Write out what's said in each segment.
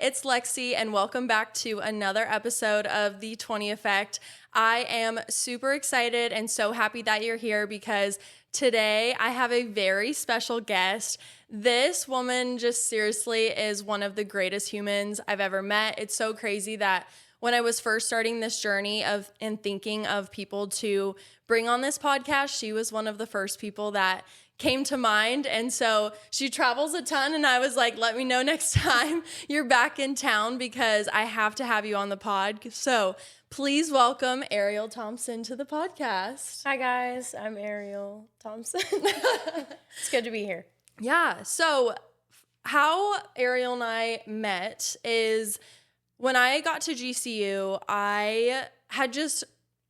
it's Lexi, and welcome back to another episode of The 20 Effect. I am super excited and so happy that you're here because today I have a very special guest. This woman just seriously is one of the greatest humans I've ever met. It's so crazy that when I was first starting this journey and thinking of people to bring on this podcast, she was one of the first people that came to mind. And so she travels a ton, and I was like, let me know next time you're back in town because I have to have you on the pod. So please welcome Ariel Thompson to the podcast. Hi guys, I'm Ariel Thompson. It's good to be here. Yeah. So how Ariel and I met is when I got to GCU, I had just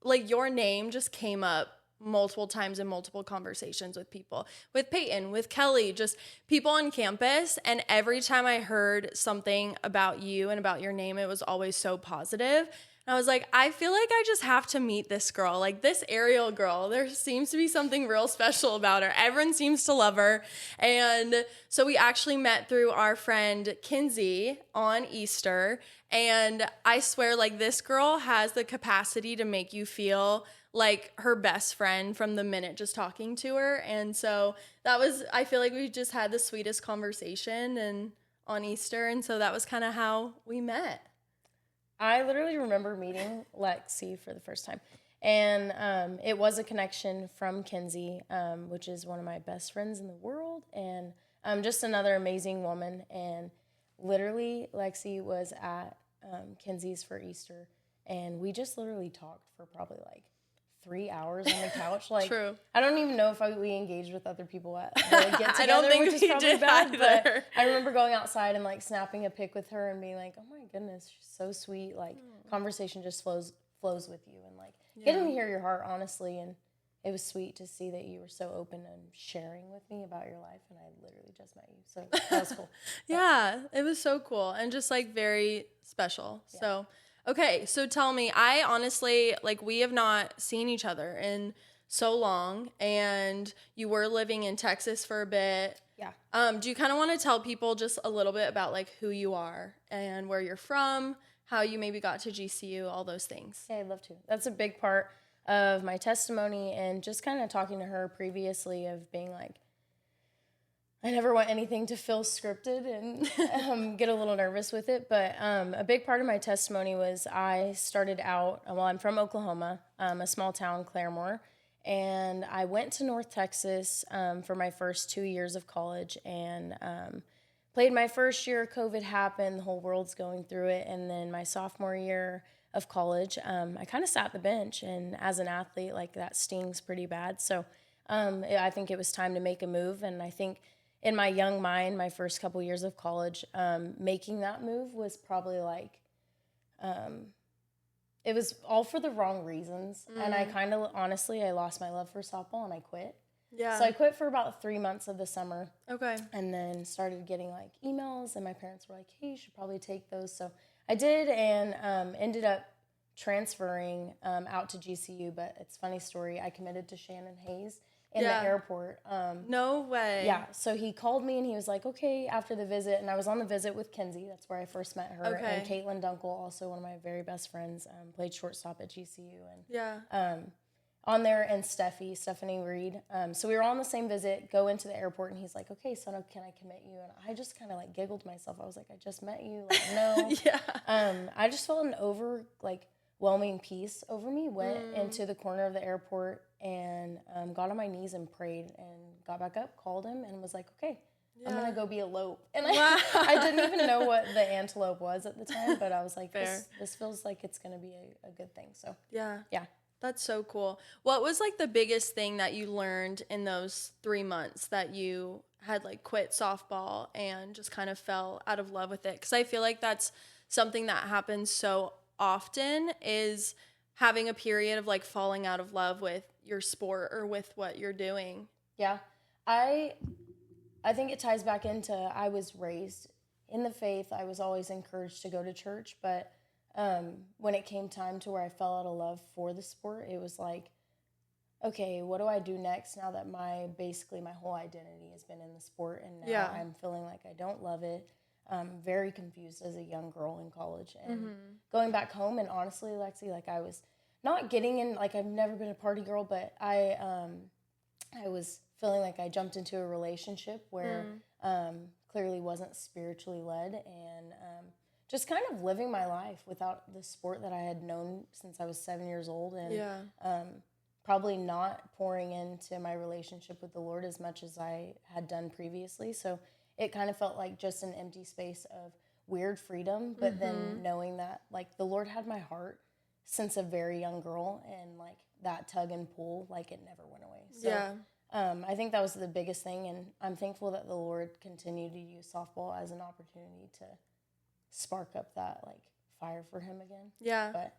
your name just came up multiple times in multiple conversations with people, with Peyton, with Kelly, just people on campus. And every time I heard something about you and about your name, it was always so positive. And I was like, I feel like I just have to meet this girl, like this Ariel girl. There seems to be something real special about her. Everyone seems to love her. And so we actually met through our friend Kinsey on Easter. And I swear, this girl has the capacity to make you feel like her best friend from the minute just talking to her. And so I feel like we just had the sweetest conversation and on Easter. And so that was kind of how we met. I literally remember meeting Lexi for the first time. And it was a connection from Kinsey, which is one of my best friends in the world. And just another amazing woman. And literally, Lexi was at Kinsey's for Easter. And we just literally talked for probably 3 hours on the couch. True. I don't even know if we engaged with other people at the get together, I don't think which is we probably did bad. either. But I remember going outside and snapping a pic with her and being like, "Oh my goodness, she's so sweet." Conversation just flows with you, and getting to hear your heart honestly. And it was sweet to see that you were so open and sharing with me about your life. And I literally just met you, so that was cool. Yeah, it was so cool and just very special. Yeah. So. Okay, so tell me, I honestly, we have not seen each other in so long, and you were living in Texas for a bit. Yeah. Do you kind of want to tell people just a little bit about, who you are and where you're from, how you maybe got to GCU, all those things? Yeah, I'd love to. That's a big part of my testimony, and just kind of talking to her previously of being I never want anything to feel scripted and get a little nervous with it. But a big part of my testimony was I started out, I'm from Oklahoma, a small town, Claremore. And I went to North Texas for my first 2 years of college and played my first year. COVID happened. The whole world's going through it. And then my sophomore year of college, I kind of sat the bench. And as an athlete, that stings pretty bad. So I think it was time to make a move. And I think in my young mind, my first couple years of college, making that move was probably it was all for the wrong reasons. And I kind of, honestly, I lost my love for softball and I quit. Yeah. So I quit for about 3 months of the summer. Okay. And then started getting emails, and my parents were like, hey, you should probably take those. So I did, and ended up transferring out to GCU. But it's a funny story. I committed to Shannon Hayes in the airport. No way. Yeah, so he called me and he was like, okay, after the visit, and I was on the visit with Kinsey. That's where I first met her. Okay. And Caitlin Dunkel, also one of my very best friends, played shortstop at GCU. And on there, and Stephanie Reed. So we were all on the same visit, go into the airport, and he's like, okay, so now can I commit you? And I just kind of giggled to myself. I was like, I just met you. No. Yeah. I just felt an overwhelming peace over me, went into the corner of the airport and got on my knees and prayed, and got back up, called him, and was like, okay, I'm going to go be elope. And I didn't even know what the antelope was at the time, but I was like, this feels like it's going to be a good thing. So yeah. That's so cool. What was the biggest thing that you learned in those 3 months that you had quit softball and just kind of fell out of love with it? Because I feel like that's something that happens so often, is having a period of falling out of love with your sport or with what you're doing. Yeah. I think it ties back into, I was raised in the faith. I was always encouraged to go to church, but when it came time to where I fell out of love for the sport, it was okay, what do I do next now that my whole identity has been in the sport, and now I'm feeling like I don't love it. very confused as a young girl in college. And going back home, and honestly, Lexi, like I was not getting in, like I've never been a party girl, but I was feeling like I jumped into a relationship where clearly wasn't spiritually led, and just kind of living my life without the sport that I had known since I was 7 years old, and probably not pouring into my relationship with the Lord as much as I had done previously. So it kind of felt like just an empty space of weird freedom, but then knowing that like the Lord had my heart since a very young girl, and like that tug and pull, like it never went away. So I think that was the biggest thing, and I'm thankful that the Lord continued to use softball as an opportunity to spark up that like fire for him again. Yeah. But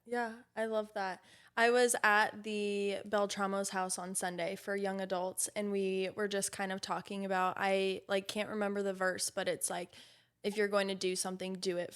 yeah, I love that. I was at the Beltramo's house on Sunday for young adults, and we were just kind of talking about, I like can't remember the verse, but it's like, if you're going to do something, do it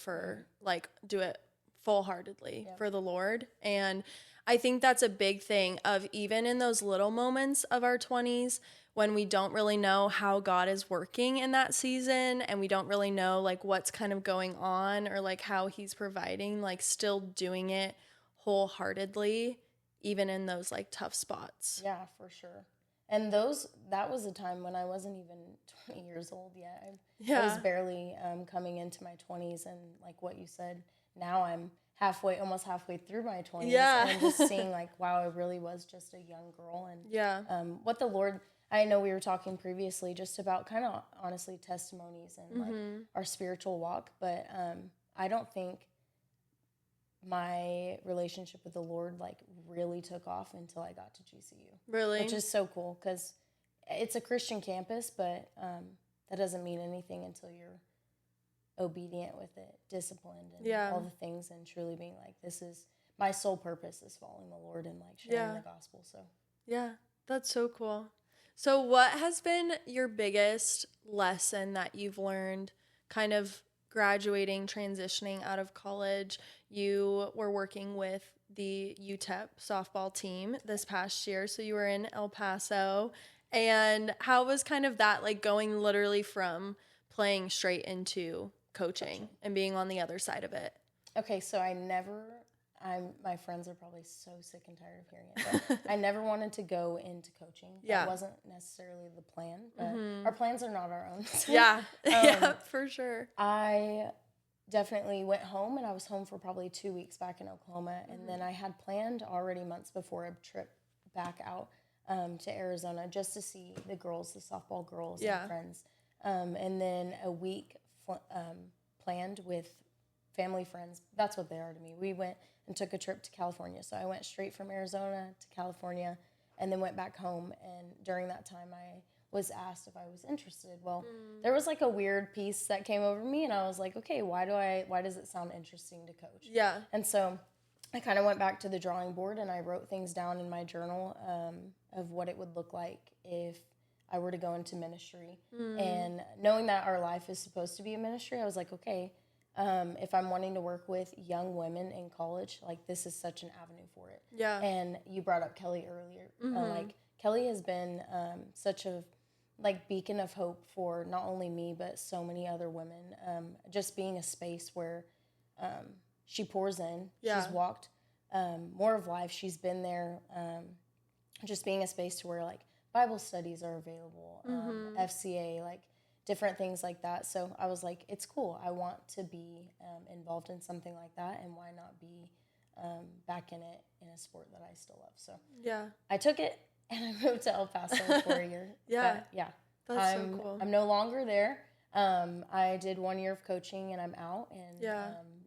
full-heartedly for the Lord. And I think that's a big thing of even in those little moments of our 20s when we don't really know how God is working in that season, and we don't really know like what's kind of going on or like how he's providing, like still doing it wholeheartedly, even in those like tough spots. Yeah, for sure. And that was a time when I wasn't even 20 years old yet. I was barely coming into my 20s, and like what you said, now I'm almost halfway through my 20s, and just seeing like, wow, I really was just a young girl. And what the Lord, I know we were talking previously just about kind of honestly testimonies and like our spiritual walk, but I don't think my relationship with the Lord like really took off until I got to GCU. Really? Which is so cool, because it's a Christian campus, but that doesn't mean anything until you're obedient with it, disciplined, and all the things, and truly being like, this is my sole purpose is following the Lord and like sharing the gospel. So yeah, that's so cool. So what has been your biggest lesson that you've learned kind of graduating, transitioning out of college? You were working with the UTEP softball team this past year, so you were in El Paso. And how was kind of that, like going literally from playing straight into coaching and being on the other side of it? Okay, so my friends are probably so sick and tired of hearing it, but I never wanted to go into coaching. That wasn't necessarily the plan, but our plans are not our own. So, yeah, for sure. I definitely went home, and I was home for probably 2 weeks back in Oklahoma, and then I had planned already months before a trip back out to Arizona just to see the girls, the softball girls and friends, and then a week planned with family friends. That's what they are to me. We went and took a trip to California. So I went straight from Arizona to California and then went back home. And during that time, I was asked if I was interested. Well, there was like a weird piece that came over me, and I was like, okay, why does it sound interesting to coach? Yeah. And so I kind of went back to the drawing board, and I wrote things down in my journal of what it would look like if I were to go into ministry. And knowing that our life is supposed to be a ministry, I was like, okay, if I'm wanting to work with young women in college, like this is such an avenue for it. Yeah. And you brought up Kelly earlier. Like Kelly has been such a like beacon of hope for not only me, but so many other women. Just being a space where she pours in. Yeah. She's walked more of life. She's been there. Just being a space to where like Bible studies are available, FCA, like different things like that. So I was like, it's cool. I want to be involved in something like that, and why not be back in it in a sport that I still love. So yeah, I took it, and I moved to El Paso for a year. But, that's so cool. I'm no longer there. I did 1 year of coaching, and I'm out, and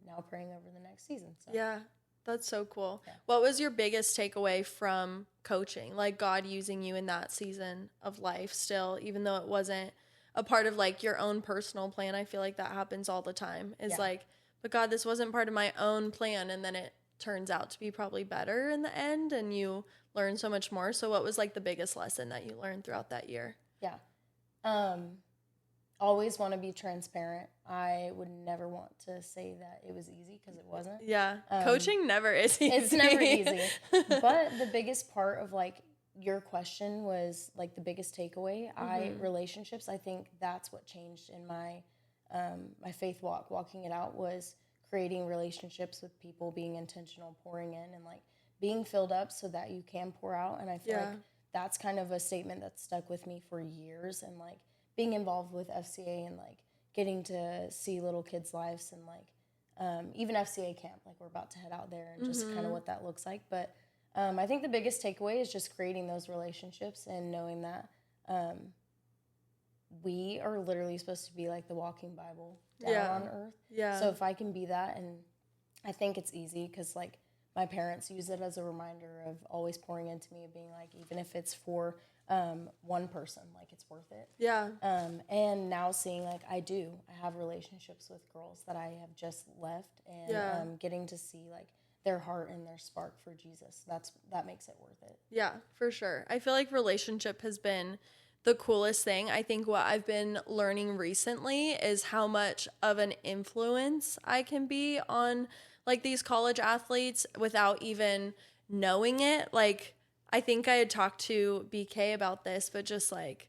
now praying over the next season. So. Yeah. That's so cool. Yeah. What was your biggest takeaway from coaching? Like God using you in that season of life still, even though it wasn't a part of like your own personal plan. I feel like that happens all the time. Is like, but God, this wasn't part of my own plan. And then it turns out to be probably better in the end, and you learn so much more. So what was like the biggest lesson that you learned throughout that year? Yeah. Always want to be transparent. I would never want to say that it was easy, because it wasn't. Yeah. Coaching never is easy. It's never easy. But the biggest part of like your question was like the biggest takeaway. Relationships, I think that's what changed in my my faith walk, walking it out, was creating relationships with people, being intentional, pouring in, and like being filled up so that you can pour out. And I feel like that's kind of a statement that stuck with me for years. And like being involved with FCA and like getting to see little kids' lives and like even FCA camp, like we're about to head out there and just kind of what that looks like. But I think the biggest takeaway is just creating those relationships and knowing that we are literally supposed to be like the walking Bible down on earth. Yeah. So if I can be that, and I think it's easy because like my parents use it as a reminder of always pouring into me, of being like, even if it's for one person, like it's worth it. Yeah. And now seeing like I have relationships with girls that I have just left, and getting to see like their heart and their spark for Jesus. That makes it worth it. Yeah, for sure. I feel like relationship has been the coolest thing. I think what I've been learning recently is how much of an influence I can be on like these college athletes without even knowing it. Like, I think I had talked to BK about this, but just like,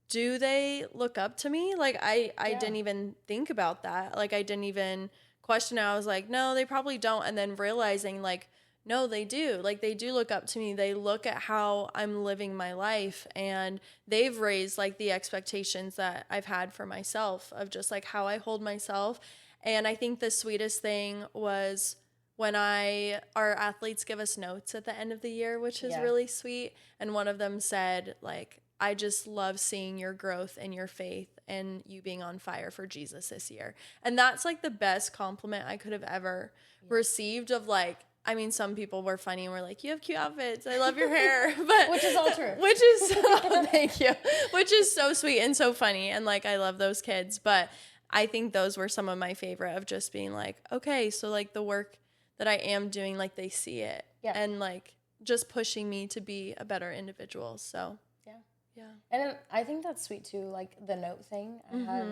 do they look up to me? Like, I didn't even think about that. Like, I didn't even question it. I was like, no, they probably don't. And then realizing like, no, they do. Like, they do look up to me. They look at how I'm living my life, and they've raised like the expectations that I've had for myself of just like how I hold myself. And I think the sweetest thing was when our athletes give us notes at the end of the year, which is really sweet. And one of them said like, I just love seeing your growth and your faith and you being on fire for Jesus this year. And that's like the best compliment I could have ever received of like, I mean, some people were funny and were like, you have cute outfits. I love your hair. But which is all true. Which is, thank you. Which is so sweet and so funny. And like, I love those kids. But I think those were some of my favorite, of just being like, okay, so like the work that I am doing, like they see it. Yeah. And like just pushing me to be a better individual. So yeah. And I think that's sweet too, like the note thing. I had,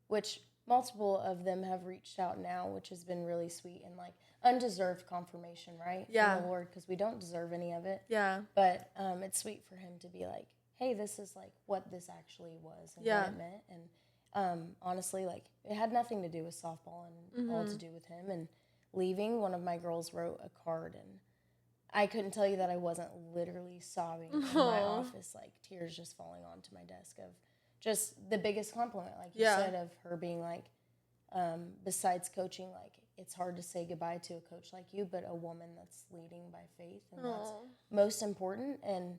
which multiple of them have reached out now, which has been really sweet, and like undeserved confirmation, right? From the Lord, because we don't deserve any of it. Yeah. But it's sweet for him to be like, hey, this is like what this actually was and what it meant. And honestly, like it had nothing to do with softball and all to do with him. And leaving, one of my girls wrote a card, and I couldn't tell you that I wasn't literally sobbing in my office, like tears just falling onto my desk, of just the biggest compliment, like you said, of her being like, besides coaching, like it's hard to say goodbye to a coach like you, but a woman that's leading by faith, and that's most important. And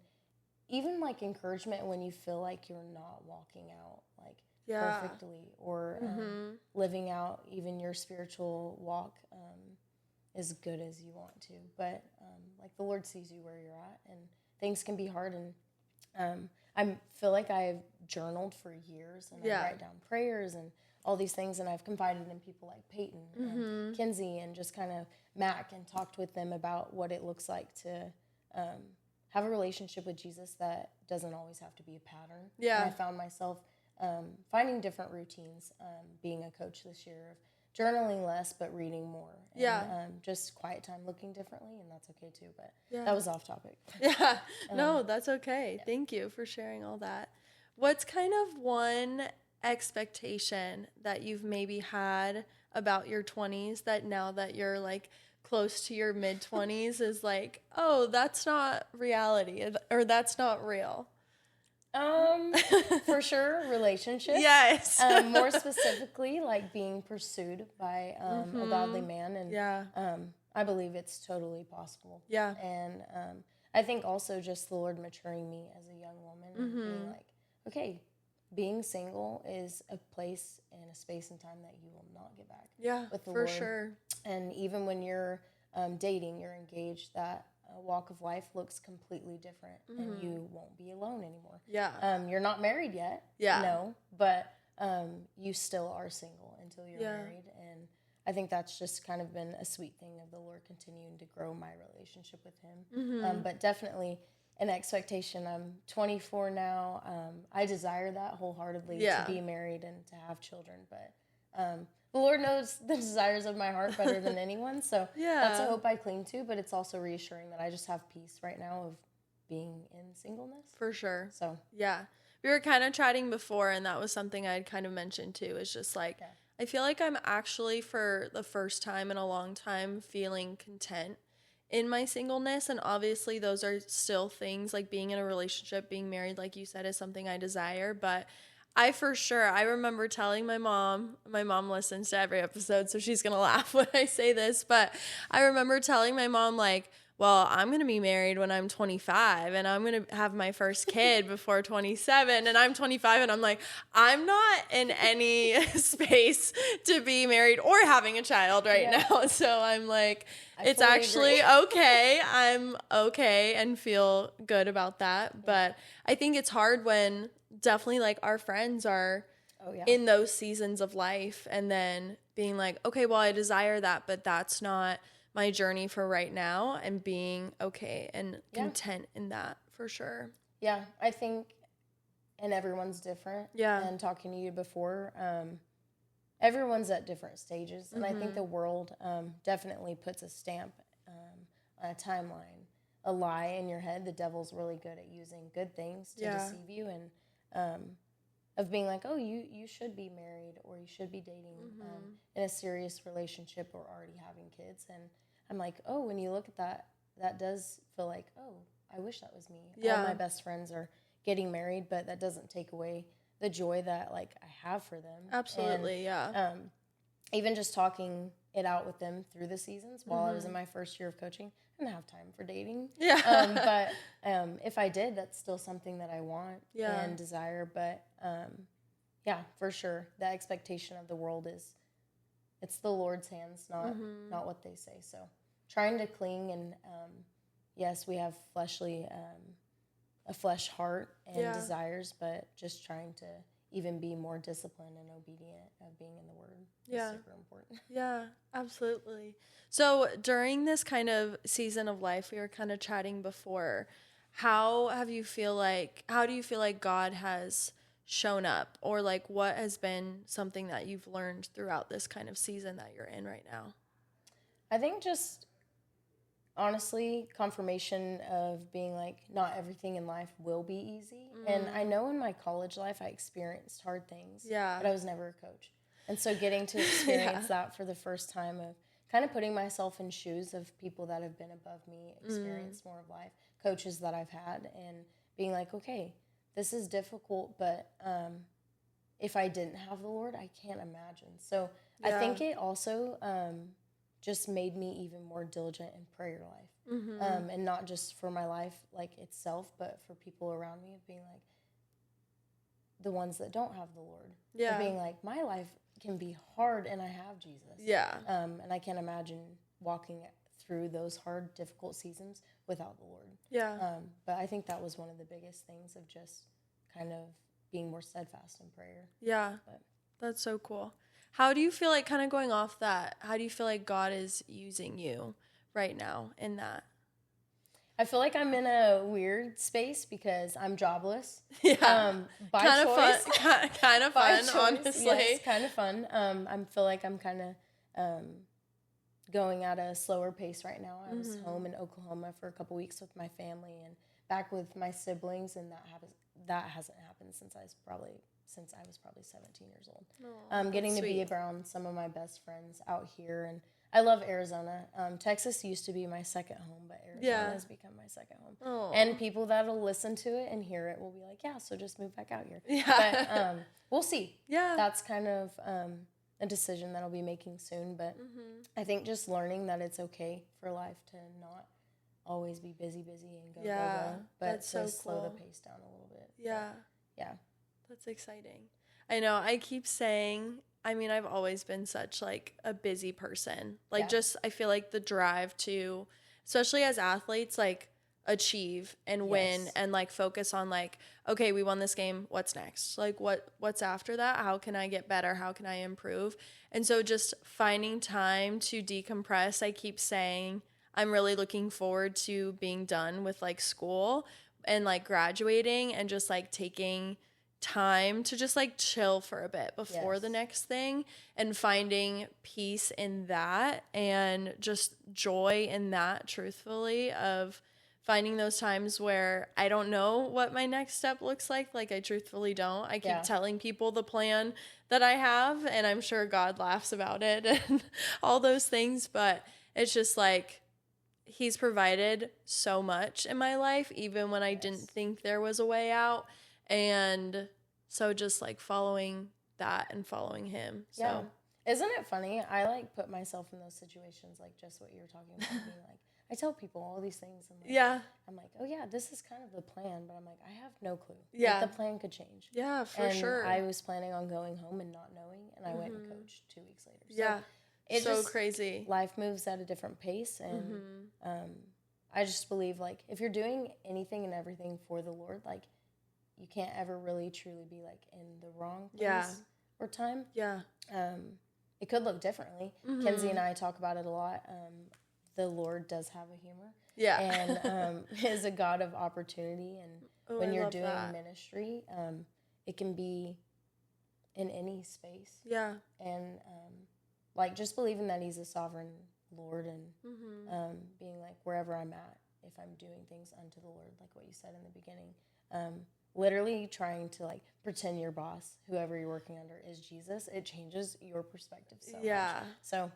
even like encouragement when you feel like you're not walking out like perfectly, or living out even your spiritual walk as good as you want to, but like the Lord sees you where you're at, and things can be hard. And I feel like I've journaled for years, and I write down prayers and all these things, and I've confided in people like Peyton and Kinsey, and just kind of Mac, and talked with them about what it looks like to have a relationship with Jesus that doesn't always have to be a pattern. Yeah. And I found myself finding different routines, being a coach this year, of journaling less but reading more. And, just quiet time looking differently, and that's okay too. But that was off topic. Yeah. No, that's okay. Yeah. Thank you for sharing all that. What's kind of one expectation that you've maybe had about your 20s that now that you're like close to your mid-20s is like, oh, that's not reality, or that's not real? For sure, relationships. Yes. More specifically, like being pursued by a godly man, and I believe it's totally possible. Yeah. And I think also just the Lord maturing me as a young woman, and being like, okay, being single is a place and a space and time that you will not get back. Yeah, with the Lord. For sure. And even when you're dating, you're engaged, that walk of life looks completely different, and you won't be alone anymore. Yeah. You're not married yet. Yeah. No, but you still are single until you're married. And I think that's just kind of been a sweet thing of the Lord continuing to grow my relationship with him. But definitely an expectation. I'm 24 now. I desire that wholeheartedly, to be married and to have children. But the Lord knows the desires of my heart better than anyone. So that's a hope I cling to. But it's also reassuring that I just have peace right now of being in singleness. For sure. So yeah. we were kind of chatting before, and that was something I'd kind of mentioned too, is just like, I feel like I'm actually for the first time in a long time feeling content in my singleness. And obviously those are still things, like being in a relationship, being married, like you said, is something I desire. But I remember telling my mom listens to every episode, so she's going to laugh when I say this, but I remember telling my mom, like, well, I'm going to be married when I'm 25 and I'm going to have my first kid before 27, and I'm 25 and I'm like, I'm not in any space to be married or having a child right now. So I'm like, it's actually okay. I'm okay and feel good about that. But I think it's hard when definitely like our friends are in those seasons of life, and then being like, okay, well, I desire that, but that's not my journey for right now, and being okay and content in that, for sure. Yeah, I think, and everyone's different. Yeah. And talking to you before, everyone's at different stages. And I think the world definitely puts a stamp, a timeline, a lie in your head. The devil's really good at using good things to deceive you, and of being like, oh, you should be married, or you should be dating in a serious relationship, or already having kids. And I'm like, oh, when you look at that, that does feel like, oh, I wish that was me. Yeah. All my best friends are getting married, but that doesn't take away the joy that like I have for them. Absolutely, and, even just talking it out with them through the seasons while I was in my first year of coaching, I didn't have time for dating. Yeah. But if I did, that's still something that I want and desire. But yeah, for sure, the expectation of the world is, it's the Lord's hands, not what they say. So trying to cling, and yes, we have a flesh heart and desires, but just trying to even be more disciplined and obedient of being in the Word is super important. Yeah, absolutely. So during this kind of season of life, we were kind of chatting before, how do you feel like God has shown up, or like what has been something that you've learned throughout this kind of season that you're in right now? I think just honestly confirmation of being like, not everything in life will be easy. And I know in my college life I experienced hard things, but I was never a coach. And so getting to experience that for the first time, of kind of putting myself in shoes of people that have been above me, experienced more of life, coaches that I've had, and being like, okay, this is difficult, but if I didn't have the Lord, I can't imagine. So I think it also just made me even more diligent in prayer life. And not just for my life like itself, but for people around me, of being like, the ones that don't have the Lord. Yeah. Being like, my life can be hard and I have Jesus. Yeah. And I can't imagine walking through those hard, difficult seasons without the Lord. Yeah. But I think that was one of the biggest things, of just kind of being more steadfast in prayer. Yeah. That's so cool. How do you feel like, kind of going off that, how do you feel like God is using you right now in that? I feel like I'm in a weird space because I'm jobless. Yeah. By kind choice. Kind of fun, choice, honestly. Yes, kind of fun. I feel like I'm kind of going at a slower pace right now. I was home in Oklahoma for a couple weeks with my family and back with my siblings, and that hasn't happened since I was probably 17 years old. Oh, getting to be around some of my best friends out here, and I love Arizona. Texas used to be my second home, but Arizona has become my second home. Oh. And people that'll listen to it and hear it will be like, yeah, so just move back out here. Yeah. But we'll see. Yeah. That's kind of a decision that I'll be making soon. But I think just learning that it's okay for life to not always be busy and go, but to so slow the pace down a little bit. Yeah. But, yeah. That's exciting. I know. I keep saying, I mean, I've always been such like a busy person. Like just, I feel like the drive to, especially as athletes, like achieve and win and like focus on like, okay, we won this game. What's next? Like what's after that? How can I get better? How can I improve? And so just finding time to decompress. I keep saying I'm really looking forward to being done with like school and like graduating, and just like taking time to just like chill for a bit before the next thing, and finding peace in that and just joy in that, truthfully, of finding those times where I don't know what my next step looks like. Like, I truthfully don't. I keep telling people the plan that I have, and I'm sure God laughs about it and all those things. But it's just like, he's provided so much in my life, even when I didn't think there was a way out. And so just like following that and following him. So isn't it funny? I like put myself in those situations, like just what you were talking about, being like, I tell people all these things. And like, I'm like, oh yeah, this is kind of the plan, but I'm like, I have no clue. Yeah. Like, the plan could change. Yeah, for sure. I was planning on going home and not knowing, and I went and coached 2 weeks later. So it's so crazy. Life moves at a different pace, and I just believe, like, if you're doing anything and everything for the Lord, like, you can't ever really truly be like in the wrong place or time. Yeah. It could look differently. Kenzie and I talk about it a lot. The Lord does have a humor. Yeah. And is a God of opportunity. And when you're doing ministry, it can be in any space. Yeah. And like, just believing that he's a sovereign Lord, and being like, wherever I'm at, if I'm doing things unto the Lord, like what you said in the beginning, literally trying to like pretend your boss, whoever you're working under, is Jesus, it changes your perspective so much. So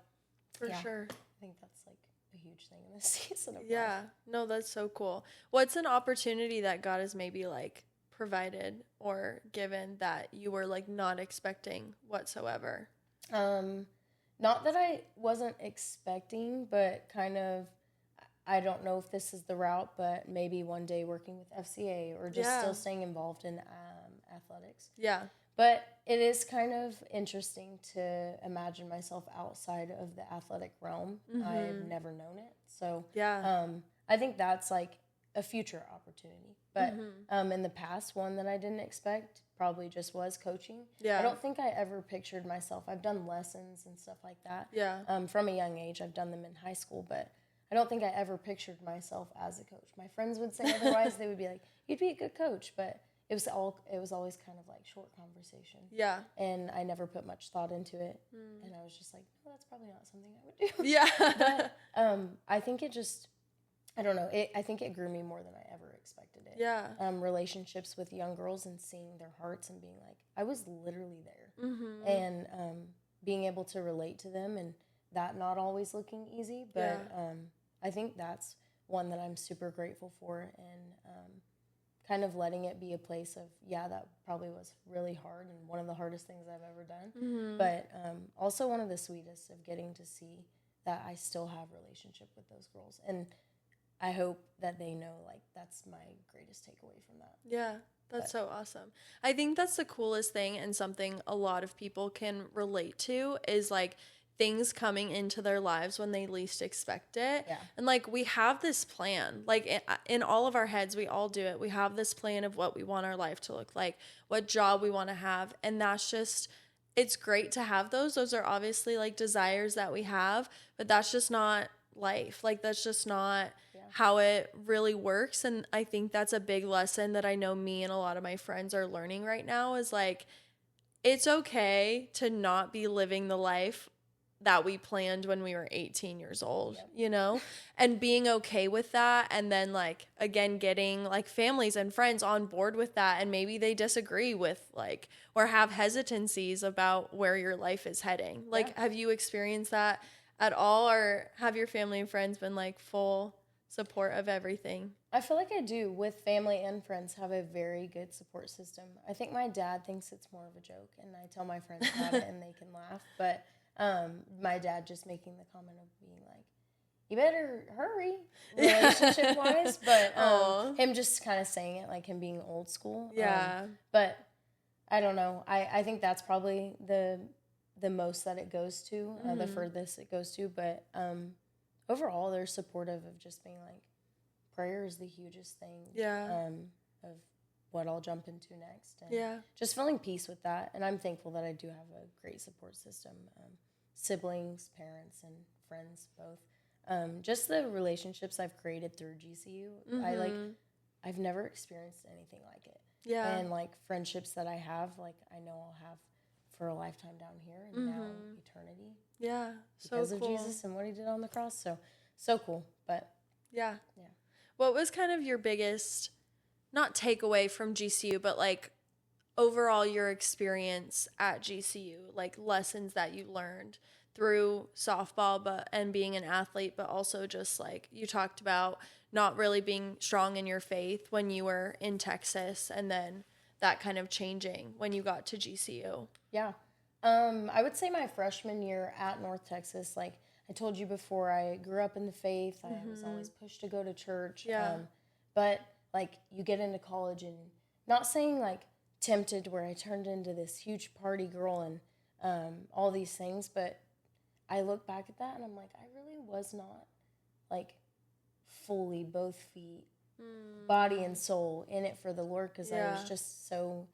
for sure, I think that's like a huge thing in this season of life. No, that's so cool. What's an opportunity that God has maybe like provided or given that you were like not expecting whatsoever? Not that I wasn't expecting, but kind of, I don't know if this is the route, but maybe one day working with FCA or just still staying involved in athletics. Yeah. But it is kind of interesting to imagine myself outside of the athletic realm. I've never known it. So I think that's like a future opportunity. But in the past, one that I didn't expect probably just was coaching. Yeah. I don't think I ever pictured myself. I've done lessons and stuff like that. Yeah. From a young age, I've done them in high school, but I don't think I ever pictured myself as a coach. My friends would say otherwise. They would be like, "You'd be a good coach," but it was always kind of like short conversation. Yeah. And I never put much thought into it. And I was just like, "No, that's probably not something I would do." Yeah. But I think it just, I don't know. I think it grew me more than I ever expected it. Yeah. Relationships with young girls and seeing their hearts and being like, I was literally there. And being able to relate to them, and that not always looking easy. But I think that's one that I'm super grateful for, and kind of letting it be a place of, that probably was really hard and one of the hardest things I've ever done. But also one of the sweetest, of getting to see that I still have relationship with those girls. And I hope that they know, like, that's my greatest takeaway from that. Yeah, that's so awesome. I think that's the coolest thing, and something a lot of people can relate to, is like things coming into their lives when they least expect it. Yeah. And like, we have this plan, like in all of our heads, we all do it. We have this plan of what we want our life to look like, what job we want to have. And that's just, it's great to have those. Those are obviously like desires that we have, but that's just not life. Like, that's just not how it really works. And I think that's a big lesson that I know me and a lot of my friends are learning right now, is like, it's okay to not be living the life that we planned when we were 18 years old, you know, and being okay with that. And then like, again, getting like families and friends on board with that. And maybe they disagree with like, or have hesitancies about where your life is heading. Like, have you experienced that at all, or have your family and friends been like full support of everything? I feel like I do, with family and friends, have a very good support system. I think my dad thinks it's more of a joke, and I tell my friends about it and they can laugh. But my dad just making the comment of being like, you better hurry, relationship-wise. But him just kind of saying it, like him being old school. Yeah. But I don't know. I think that's probably the most that it goes to, the furthest it goes to. But overall, they're supportive of just being like, prayer is the hugest thing. Yeah. Of what I'll jump into next. And just feeling peace with that. And I'm thankful that I do have a great support system. Siblings, parents, and friends, both. Just the relationships I've created through GCU. I've never experienced anything like it. Yeah. And like friendships that I have, like I know I'll have for a lifetime down here and now eternity. Yeah. Because of Jesus and what he did on the cross. So cool. But yeah. What was kind of your biggest, not takeaway from GCU, but like overall your experience at GCU, like lessons that you learned through softball and being an athlete, but also just like you talked about not really being strong in your faith when you were in Texas, and then that kind of changing when you got to GCU. Yeah. I would say my freshman year at North Texas, like I told you before, I grew up in the faith. I was always pushed to go to church. Yeah. But like you get into college, and not saying like tempted where I turned into this huge party girl and all these things, but I look back at that and I'm like, I really was not like fully both feet, body and soul in it for the Lord, because I was just so,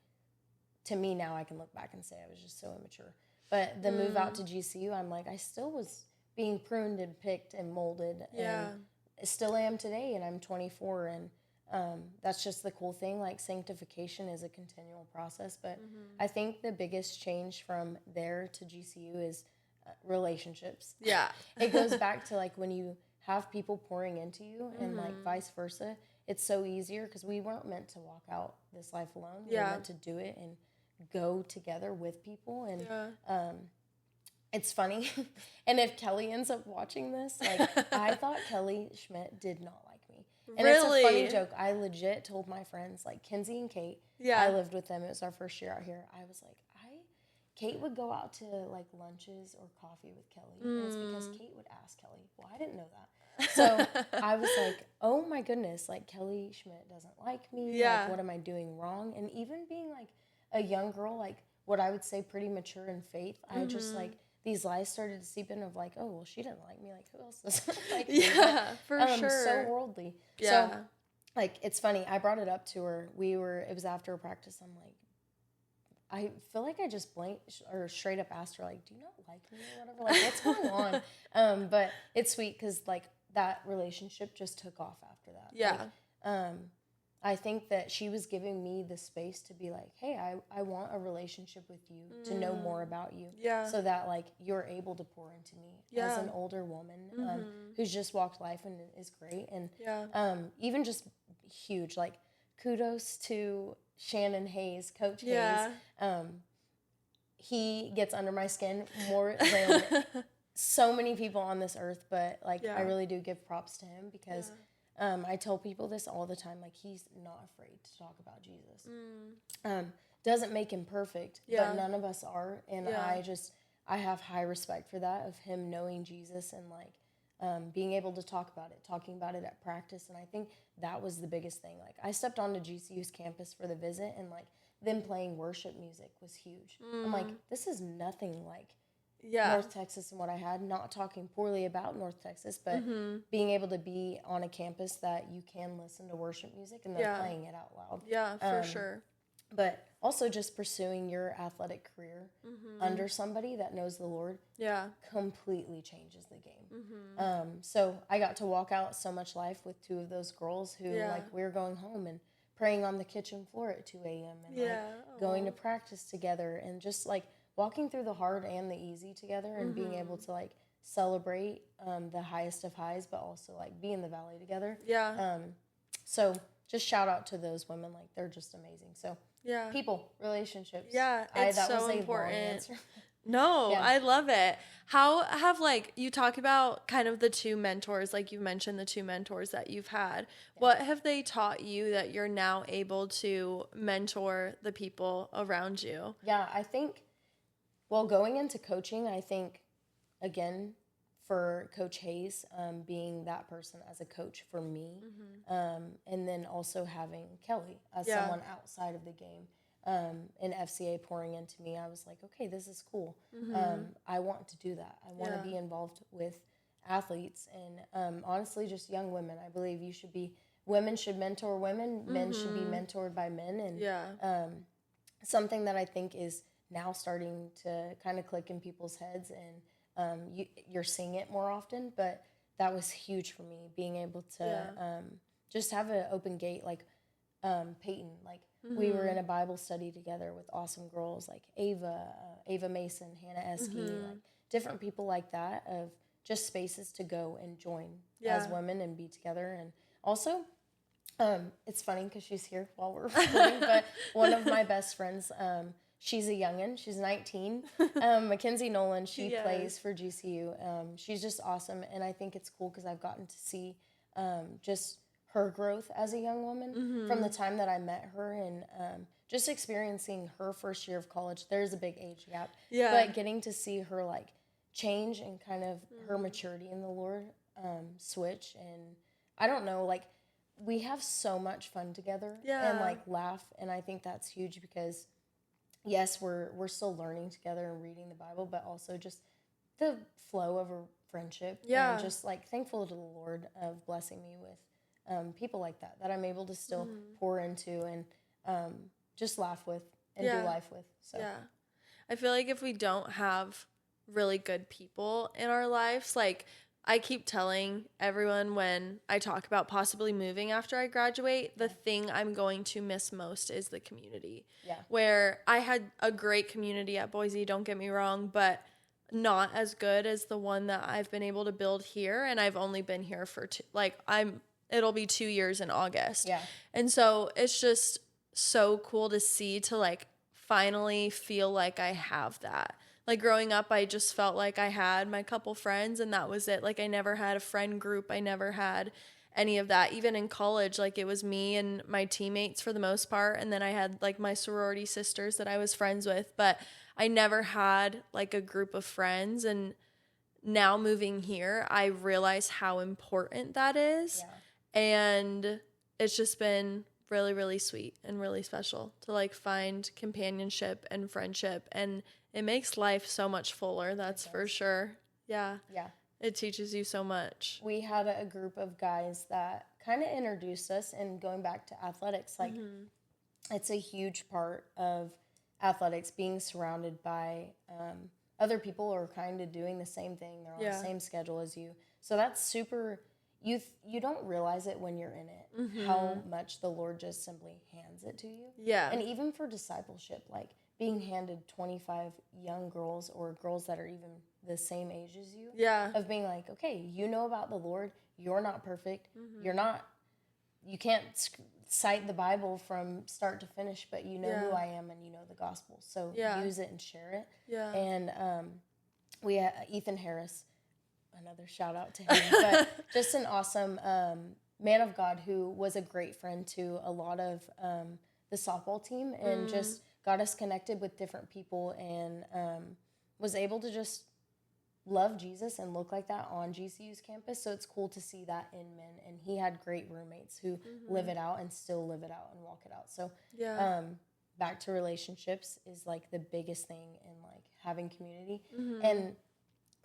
to me now I can look back and say I was just so immature. But the move out to GCU, I'm like, I still was being pruned and picked and molded, and still am today, and I'm 24, and that's just the cool thing. Like sanctification is a continual process, but I think the biggest change from there to GCU is relationships. Yeah. It goes back to like when you have people pouring into you, and like vice versa, it's so easier, because we weren't meant to walk out this life alone. We were meant to do it and go together with people. And it's funny. And if Kelly ends up watching this, like I thought Kelly Schmidt did not like me. And really? It's a funny joke. I legit told my friends, like Kenzie and Kate, I lived with them. It was our first year out here. I was like, Kate would go out to like lunches or coffee with Kelly. And it's because Kate would ask Kelly. Well, I didn't know that. So I was like, oh my goodness, like Kelly Schmidt doesn't like me. Yeah. Like, what am I doing wrong? And even being like a young girl, like what I would say pretty mature in faith, I just like, these lies started to seep in of like, oh, well, she didn't like me. Like, who else doesn't like me? Yeah, for sure. So worldly. Yeah. So, like, it's funny. I brought it up to her. It was after a practice. I'm like, I feel like I just blanked or straight up asked her, like, do you not like me or whatever? Like, what's going on? But it's sweet because, like, that relationship just took off after that. Yeah. Like, I think that she was giving me the space to be like, hey, I want a relationship with you, to know more about you. Yeah. So that, like, you're able to pour into me as an older woman who's just walked life and is great. And even just huge, like, kudos to Shannon Hayes, Coach Hayes. He gets under my skin more than so many people on this earth, but like I really do give props to him, because I tell people this all the time, like he's not afraid to talk about Jesus. Doesn't make him perfect, but none of us are, and I have high respect for that, of him knowing Jesus and like being able to talk about it, talking about it at practice. And I think that was the biggest thing. Like I stepped onto GCU's campus for the visit, and like them playing worship music was huge. I'm like, this is nothing like North Texas and what I had. Not talking poorly about North Texas, but being able to be on a campus that you can listen to worship music and they're playing it out loud. Yeah, for sure. But also just pursuing your athletic career under somebody that knows the Lord completely changes the game. So I got to walk out so much life with two of those girls who like we were going home and praying on the kitchen floor at 2 a.m. and like going to practice together, and just like walking through the hard and the easy together, and being able to like celebrate the highest of highs, but also like be in the valley together. So just shout out to those women. Like they're just amazing. So people, relationships. Yeah, it's that so was a important. long answer. No, I love it. How have, like, you talk about kind of the two mentors, like you mentioned the two mentors that you've had. What have they taught you that you're now able to mentor the people around you? Yeah, I think, well, going into coaching, I think, again, for Coach Hayes, being that person as a coach for me, and then also having Kelly as someone outside of the game, and FCA pouring into me, I was like, okay, this is cool. I want to do that. I want to be involved with athletes, and honestly, just young women. I believe women should mentor women, men should be mentored by men, and something that I think is now starting to kind of click in people's heads, and you're seeing it more often, but that was huge for me, being able to just have an open gate, like Peyton, like we were in a Bible study together with awesome girls like Ava Mason, Hannah Esky, like different people like that, of just spaces to go and join as women and be together. And also It's funny because she's here while we're recording, but one of my best friends, she's a youngin'. She's 19. Mackenzie Nolan, she plays for GCU. She's just awesome, and I think it's cool because I've gotten to see just her growth as a young woman from the time that I met her, and just experiencing her first year of college. There's a big age gap, but getting to see her like change and kind of her maturity in the Lord switch, and I don't know, like, we have so much fun together and like laugh, and I think that's huge because yes, we're still learning together and reading the Bible, but also just the flow of a friendship and just like thankful to the Lord of blessing me with people like that I'm able to still pour into and just laugh with and do life with. So I feel like if we don't have really good people in our lives, like I keep telling everyone when I talk about possibly moving after I graduate, the thing I'm going to miss most is the community. Yeah. Where I had a great community at Boise, don't get me wrong, but not as good as the one that I've been able to build here. And I've only been here for it'll be 2 years in August. Yeah. And so it's just so cool to see, to like finally feel like I have that. Like growing up, I just felt like I had my couple friends and that was it. Like I never had a friend group. I never had any of that. Even in college, like it was me and my teammates for the most part. And then I had like my sorority sisters that I was friends with, but I never had like a group of friends. And now moving here, I realize how important that is. Yeah. And it's just been really, really sweet and really special to like find companionship and friendship, and it makes life so much fuller. That's for sure. Yeah. Yeah. It teaches you so much. We had a group of guys that kind of introduced us, and going back to athletics, like it's a huge part of athletics, being surrounded by other people who are kind of doing the same thing. They're on the same schedule as you. So that's super. You don't realize it when you're in it, how much the Lord just simply hands it to you. Yeah. And even for discipleship, like being handed 25 young girls or girls that are even the same age as you. Yeah. Of being like, okay, you know about the Lord. You're not perfect. You can't cite the Bible from start to finish, but you know who I am and you know the gospel. So use it and share it. Yeah. And we had Ethan Harris, another shout out to him, but just an awesome man of God who was a great friend to a lot of the softball team, and just got us connected with different people, and was able to just love Jesus and look like that on GCU's campus. So it's cool to see that in men, and he had great roommates who live it out and still live it out and walk it out. So back to relationships is like the biggest thing in like having community. And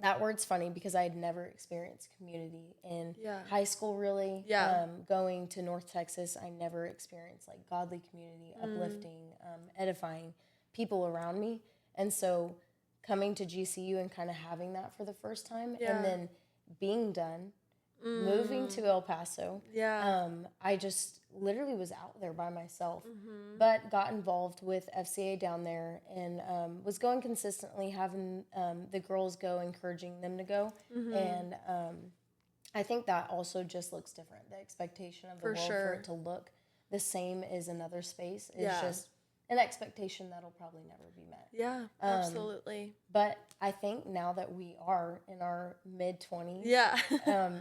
that word's funny because I had never experienced community in high school, really. Yeah. Going to North Texas, I never experienced like godly community, uplifting, edifying people around me. And so coming to GCU and kind of having that for the first time, and then being done, moving to El Paso, I just literally was out there by myself, but got involved with FCA down there, and was going consistently, having the girls go, encouraging them to go. And I think that also just looks different. The expectation of the world for it to look the same as another space is just an expectation that'll probably never be met. Yeah, absolutely. But I think now that we are in our mid-20s,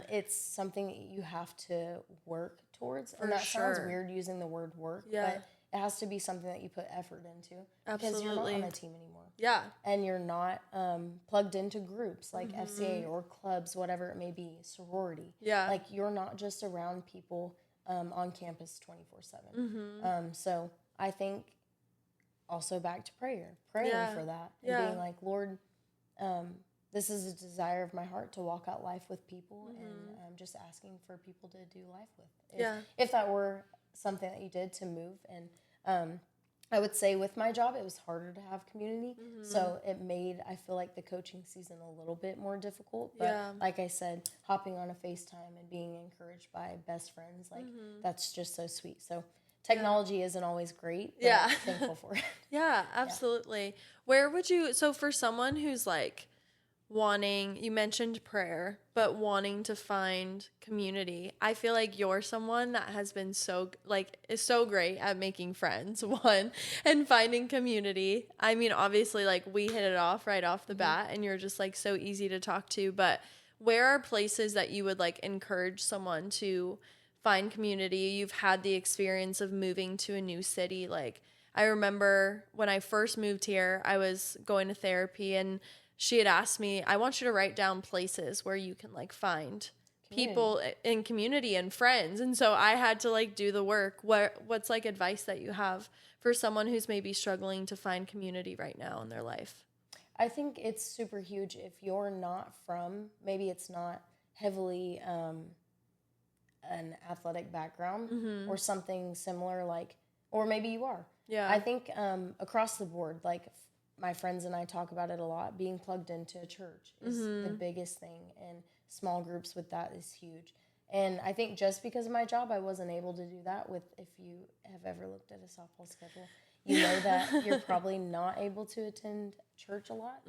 it's something that you have to work towards. And that sounds weird using the word work, but it has to be something that you put effort into. Because you're not on a team anymore. Yeah. And you're not plugged into groups like FCA or clubs, whatever it may be, sorority. Yeah. Like you're not just around people on campus 24/7. So I think also back to praying for that, and being like, Lord, this is a desire of my heart to walk out life with people, and I'm just asking for people to do life with. If that were something that you did to move, and I would say with my job, it was harder to have community, so it made, I feel like, the coaching season a little bit more difficult, but like I said, hopping on a FaceTime and being encouraged by best friends, like that's just so sweet. So technology isn't always great, but I'm thankful for it. Yeah, absolutely. Where would you, so for someone who's like you mentioned prayer, but wanting to find community. I feel like you're someone that has been is so great at making friends, one, and finding community. I mean, obviously, like, we hit it off right off the bat, and you're just, like, so easy to talk to, but where are places that you would, like, encourage someone to find community? You've had the experience of moving to a new city. Like, I remember when I first moved here, I was going to therapy, and she had asked me, I want you to write down places where you can, like, find people in community and friends. And so I had to, like, do the work. What's, like, advice that you have for someone who's maybe struggling to find community right now in their life? I think it's super huge if you're not maybe it's not heavily an athletic background or something similar, like, or maybe you are. Yeah. I think across the board, like, my friends and I talk about it a lot. Being plugged into a church is the biggest thing, and small groups with that is huge. And I think just because of my job, I wasn't able to do that if you have ever looked at a softball schedule, you know that you're probably not able to attend church a lot.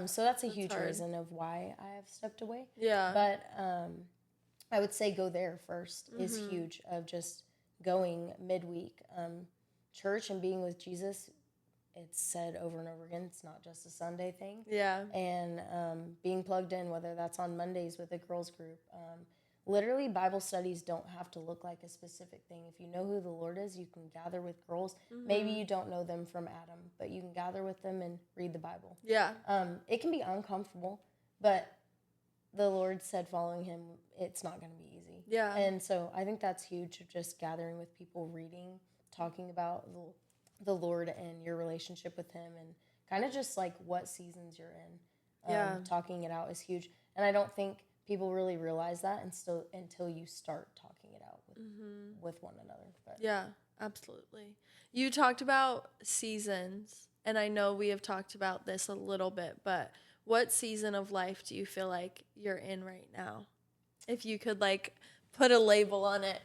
So that's a huge reason of why I have stepped away. Yeah. But I would say go there first is huge, of just going midweek. Church and being with Jesus, it's said over and over again, it's not just a Sunday thing. Yeah. And being plugged in, whether that's on Mondays with a girls group. Literally, Bible studies don't have to look like a specific thing. If you know who the Lord is, you can gather with girls. Maybe you don't know them from Adam, but you can gather with them and read the Bible. Yeah. It can be uncomfortable, but the Lord said following him, it's not going to be easy. Yeah. And so I think that's huge, just gathering with people, reading, talking about the Lord and your relationship with him, and kind of just like what seasons you're in. Talking it out is huge. And I don't think people really realize that until you start talking it out with one another. But. Yeah, absolutely. You talked about seasons, and I know we have talked about this a little bit, but what season of life do you feel like you're in right now? If you could, like, put a label on it.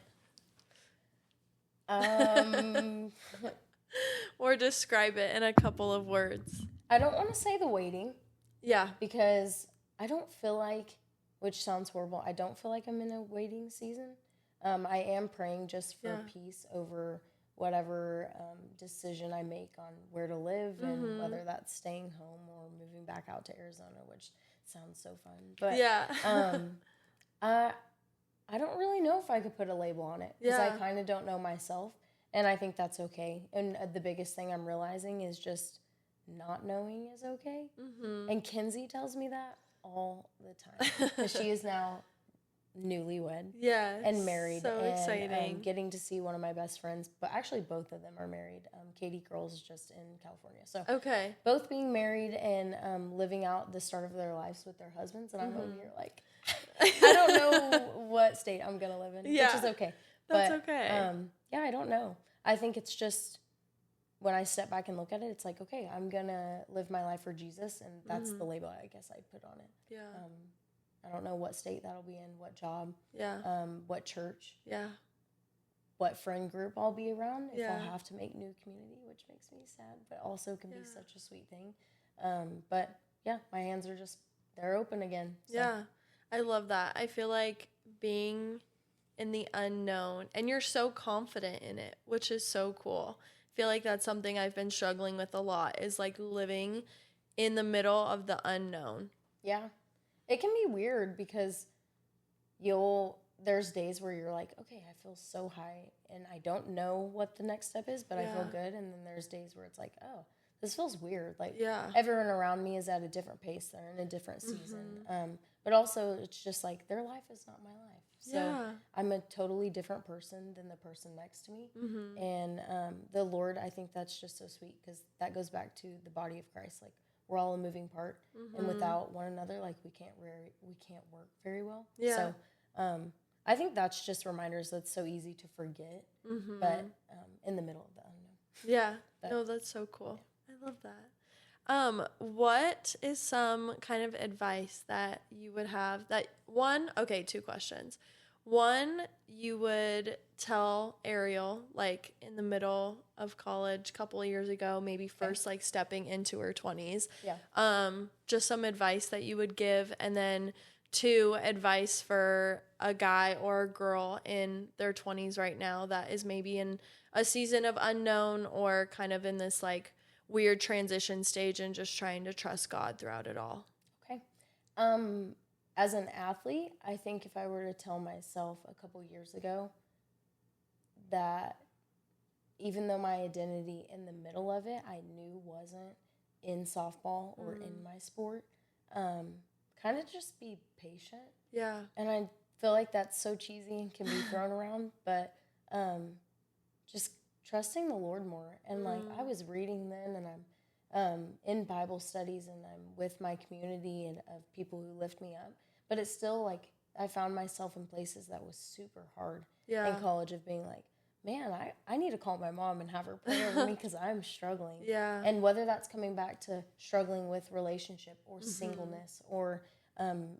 Or describe it in a couple of words. I don't want to say the waiting. Yeah. Because I don't feel like, which sounds horrible, I don't feel like I'm in a waiting season. I am praying just for peace over whatever decision I make on where to live, and whether that's staying home or moving back out to Arizona, which sounds so fun. But I don't really know if I could put a label on it, because I kind of don't know myself, and I think that's okay. And the biggest thing I'm realizing is just not knowing is okay. And Kenzie tells me that all the time, because she is now newlywed and married, so and exciting. Getting to see one of my best friends, but actually both of them are married. Katie Girls is just in California, so both being married and living out the start of their lives with their husbands, and I'm over here like I don't know what state I'm gonna live in, which is okay. That's okay. I don't know. I think it's just when I step back and look at it, it's like, okay, I'm gonna live my life for Jesus, and that's the label I guess I'd put on it. I don't know what state that'll be in, what job, what church, what friend group I'll be around, if I'll have to make new community, which makes me sad, but also can be such a sweet thing. But my hands are just, they're open again. So. Yeah, I love that. I feel like being in the unknown, and you're so confident in it, which is so cool. I feel like that's something I've been struggling with a lot, is like living in the middle of the unknown. Yeah. It can be weird because there's days where you're like, okay, I feel so high and I don't know what the next step is, but I feel good. And then there's days where it's like, oh, this feels weird. Like everyone around me is at a different pace. They're in a different season. But also it's just like their life is not my life. So I'm a totally different person than the person next to me. And the Lord, I think that's just so sweet, because that goes back to the body of Christ. Like, we're all a moving part, and without one another, like, we can't work very well. So I think that's just reminders that's so easy to forget, but in the middle of the unknown. No, that's so cool. I love that. What is some kind of advice that you would have two questions. one you would tell Ariel, like, in the middle of college a couple of years ago, maybe first, like, stepping into her 20s? Yeah. Just some advice that you would give. And then 2, advice for a guy or a girl in their 20s right now that is maybe in a season of unknown or kind of in this, like, weird transition stage and just trying to trust God throughout it all. Okay. As an athlete, I think if I were to tell myself a couple years ago that even though my identity in the middle of it, I knew wasn't in softball or in my sport, kind of just be patient. Yeah. And I feel like that's so cheesy and can be thrown around, but just trusting the Lord more. And like I was reading then, and I'm in Bible studies, and I'm with my community and of people who lift me up. But it's still like I found myself in places that was super hard in college of being like, man, I need to call my mom and have her pray over me because I'm struggling. Yeah. And whether that's coming back to struggling with relationship or singleness or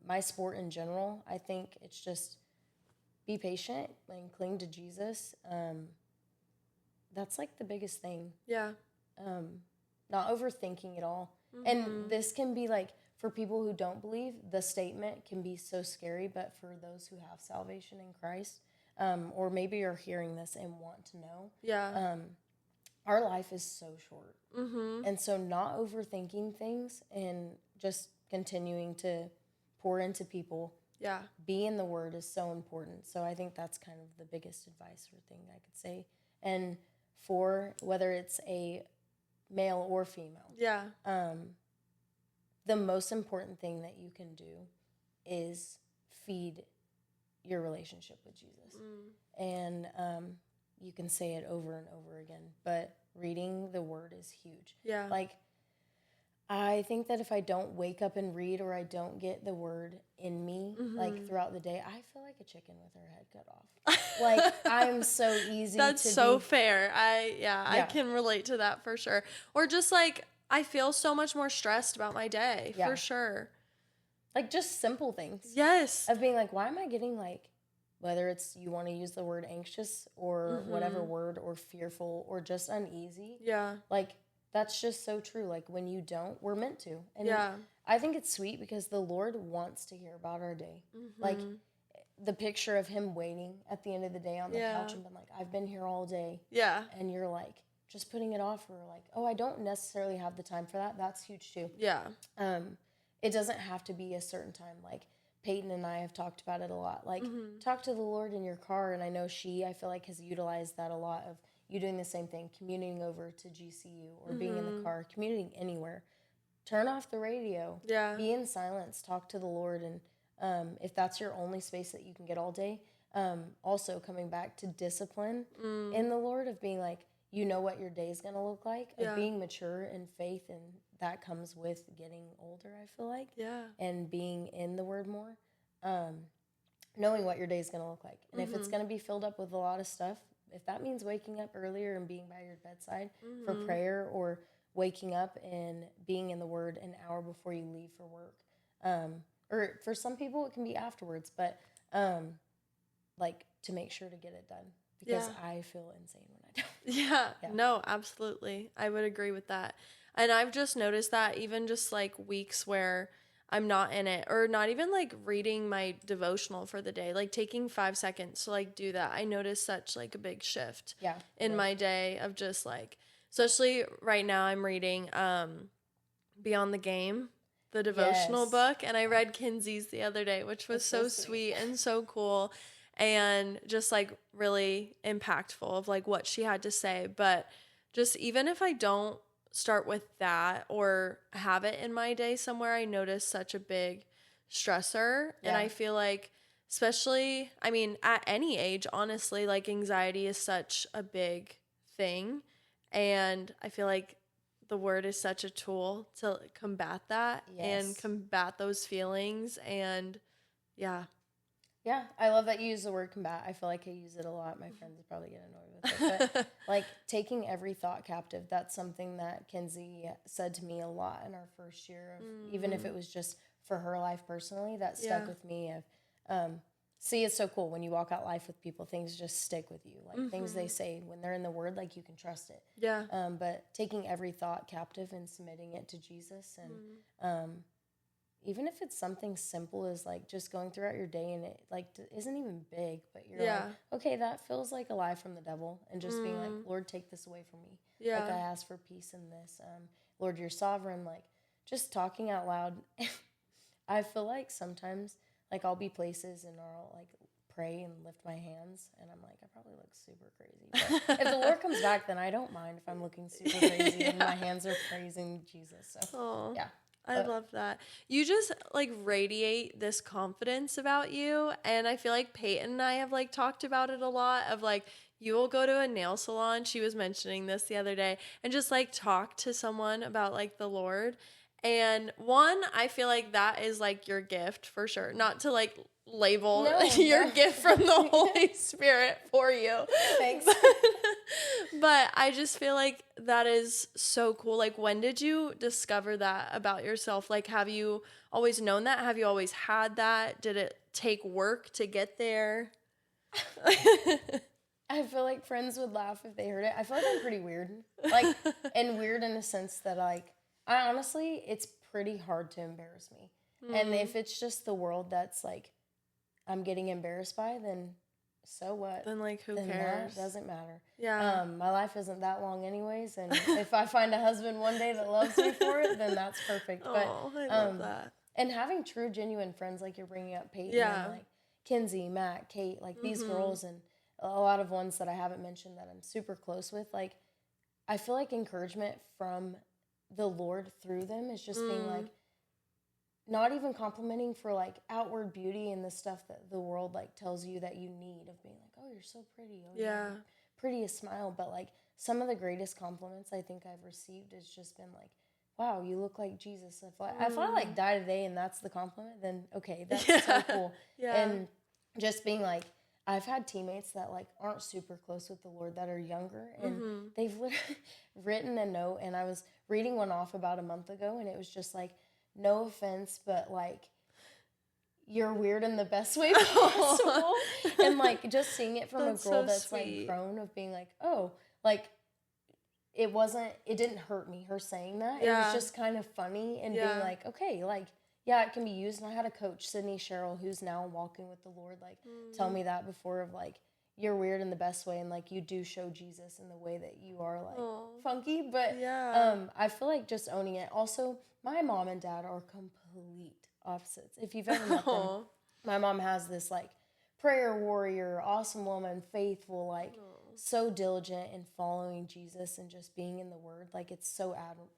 my sport in general, I think it's just be patient and cling to Jesus. That's like the biggest thing. Yeah. Not overthinking it all. And this can be like, for people who don't believe, the statement can be so scary, but for those who have salvation in Christ, or maybe are hearing this and want to know, our life is so short. And so not overthinking things and just continuing to pour into people, be in the Word is so important. So I think that's kind of the biggest advice or thing I could say. And for whether it's a male or female, the most important thing that you can do is feed your relationship with Jesus. And you can say it over and over again, but reading the Word is huge. Yeah. Like, I think that if I don't wake up and read, or I don't get the Word in me, like throughout the day, I feel like a chicken with her head cut off. Like, I'm so easy That's to so be... fair. I can relate to that for sure. Or just like, I feel so much more stressed about my day, for sure. Like, just simple things. Yes. Of being like, why am I getting like, whether it's you want to use the word anxious or whatever word, or fearful or just uneasy. Yeah. Like, that's just so true. Like, when you don't, we're meant to. And I think it's sweet because the Lord wants to hear about our day. Like, the picture of him waiting at the end of the day on the couch and being like, I've been here all day. Yeah. And you're like, just putting it off, or like, oh, I don't necessarily have the time for that. That's huge too. Yeah. It doesn't have to be a certain time. Like, Peyton and I have talked about it a lot. Like, talk to the Lord in your car. And I know I feel like, has utilized that a lot of you doing the same thing, commuting over to GCU or being in the car, commuting anywhere. Turn off the radio. Yeah. Be in silence. Talk to the Lord. And if that's your only space that you can get all day, also coming back to discipline in the Lord of being like, you know what your day is going to look like, of being mature in faith, and that comes with getting older, I feel like. Yeah. And being in the Word more, knowing what your day is going to look like. And if it's going to be filled up with a lot of stuff, if that means waking up earlier and being by your bedside for prayer, or waking up and being in the Word an hour before you leave for work, or for some people it can be afterwards, but like, to make sure to get it done. Because I feel insane when I don't. Yeah, no, absolutely. I would agree with that. And I've just noticed that even just like weeks where I'm not in it, or not even like reading my devotional for the day, like taking 5 seconds to like do that, I noticed such like a big shift in my day of just like, especially right now I'm reading Beyond the Game, the devotional book. And I read Kinsey's the other day, which was so sweet and so cool. And just like really impactful of like what she had to say. But just even if I don't start with that or have it in my day somewhere, I notice such a big stressor. And I feel like, especially, I mean, at any age, honestly, like anxiety is such a big thing. And I feel like the Word is such a tool to combat that and combat those feelings. And yeah, I love that you use the word combat. I feel like I use it a lot. My friends would probably get annoyed with it. But like, taking every thought captive, that's something that Kenzie said to me a lot in our first year. Of, even if it was just for her life personally, that stuck with me. Of see, it's so cool when you walk out life with people, things just stick with you. Like things they say when they're in the word, like you can trust it. Yeah. But taking every thought captive and submitting it to Jesus, and even if it's something simple as like just going throughout your day and it like isn't even big, but you're like, okay, that feels like a lie from the devil, and just being like, Lord, take this away from me. Yeah. Like I ask for peace in this. Lord, you're sovereign. Like just talking out loud. I feel like sometimes like I'll be places and I'll like pray and lift my hands and I'm like, I probably look super crazy. But if the Lord comes back, then I don't mind if I'm looking super crazy and my hands are praising Jesus. So yeah. I love that. You just like radiate this confidence about you. And I feel like Peyton and I have like talked about it a lot of like, you will go to a nail salon. She was mentioning this the other day and just like talk to someone about like the Lord. And one, I feel like that is like your gift for sure. Not to like label your gift from the Holy Spirit for you. Thanks. But I just feel like that is so cool. Like, when did you discover that about yourself? Like, have you always known that? Have you always had that? Did it take work to get there? I feel like friends would laugh if they heard it. I feel like I'm pretty weird. Like, and weird in the sense that, like, I honestly, it's pretty hard to embarrass me. And if it's just the world that's, like, I'm getting embarrassed by, then so what? Then, like, who then cares? That doesn't matter. Yeah. My life isn't that long anyways, and if I find a husband one day that loves me for it, then that's perfect. But I love that. And having true, genuine friends, like you're bringing up Peyton, and like Kinsey, Matt, Kate, like these girls, and a lot of ones that I haven't mentioned that I'm super close with, like, I feel like encouragement from the Lord through them is just being like, not even complimenting for like outward beauty and the stuff that the world like tells you that you need, of being like, oh, you're so pretty. Oh, yeah. Prettiest smile. But like some of the greatest compliments I think I've received has just been like, wow, you look like Jesus. If I like die today and that's the compliment, then okay, that's so cool. And just being like, I've had teammates that like aren't super close with the Lord that are younger, and they've literally written a note, and I was reading one off about a month ago, and it was just like, no offense, but like, you're weird in the best way possible. And like just seeing it from a girl that's like grown, of being like, oh, like it didn't hurt me, her saying that. It was just kind of funny, and being like, okay, like, yeah, it can be used. And I had a coach, Sydney Sherrill, who's now walking with the Lord, like tell me that before, of like, you're weird in the best way, and like you do show Jesus in the way that you are like funky. But I feel like just owning it. Also, my mom and dad are complete opposites. If you've ever met them, my mom has this like prayer warrior, awesome woman, faithful, like so diligent in following Jesus and just being in the Word. Like it's so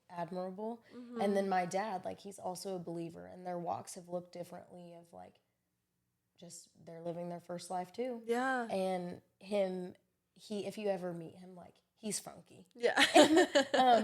admirable. And then my dad, like he's also a believer, and their walks have looked differently, of like, just they're living their first life too. Yeah. And if you ever meet him, like he's funky. Yeah.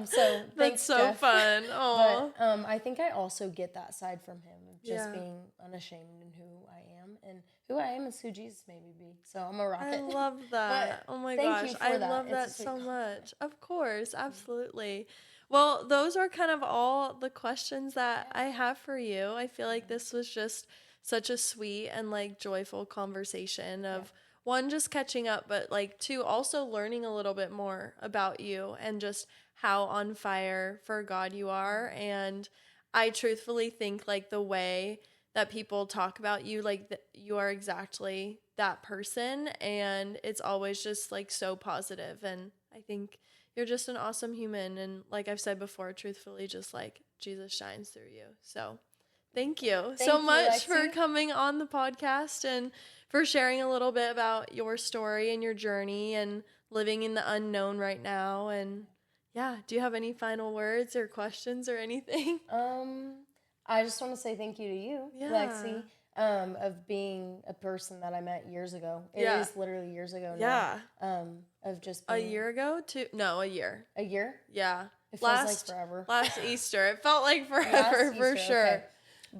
So that's so Jeff. Fun. Oh. But I think I also get that side from him, of just being unashamed in who I am, and who I am is who Jesus made me be. So I'm a rocket. I love that. Oh my gosh, I love that so much. Of course, absolutely. Well, those are kind of all the questions that I have for you. I feel like this was just such a sweet and like joyful conversation of one, just catching up, but like two, also learning a little bit more about you and just how on fire for God you are. And I truthfully think like the way that people talk about you, like you are exactly that person, and it's always just like so positive. And I think you're just an awesome human, and like I've said before, truthfully, just like Jesus shines through you. So thank you so much for coming on the podcast and for sharing a little bit about your story and your journey and living in the unknown right now. And yeah, do you have any final words or questions or anything? I just want to say thank you to you, Lexi, of being a person that I met years ago. It is literally years ago now. Of just being... A year ago? No, a year. A year? Yeah. It feels like forever. Last Easter. It felt like forever for sure. Okay.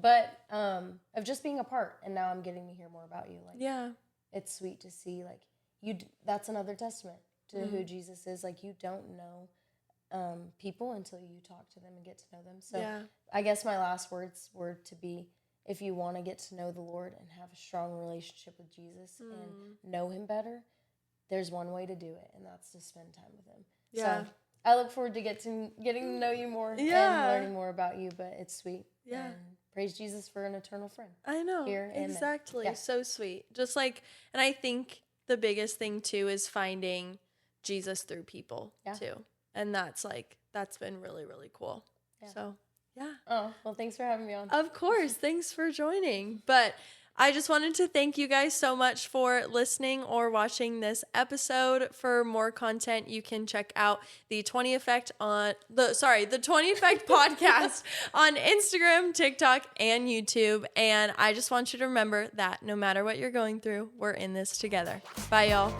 But of just being a part, and now I'm getting to hear more about you. Like, it's sweet to see, like, that's another testament to who Jesus is. Like, you don't know people until you talk to them and get to know them. So I guess my last words were to be, if you want to get to know the Lord and have a strong relationship with Jesus and know him better, there's one way to do it, and that's to spend time with him. Yeah. So I look forward to getting to know you more and learning more about you, but it's sweet. Yeah. And praise Jesus for an eternal friend. I know. Here and exactly. Yeah. So sweet. Just like, and I think the biggest thing too is finding Jesus through people too. And that's been really, really cool. Yeah. So, yeah. Oh, well, thanks for having me on. Of course. Thanks for joining. But I just wanted to thank you guys so much for listening or watching this episode. For more content, you can check out the 20 Effect podcast on Instagram, TikTok, and YouTube. And I just want you to remember that no matter what you're going through, we're in this together. Bye, y'all.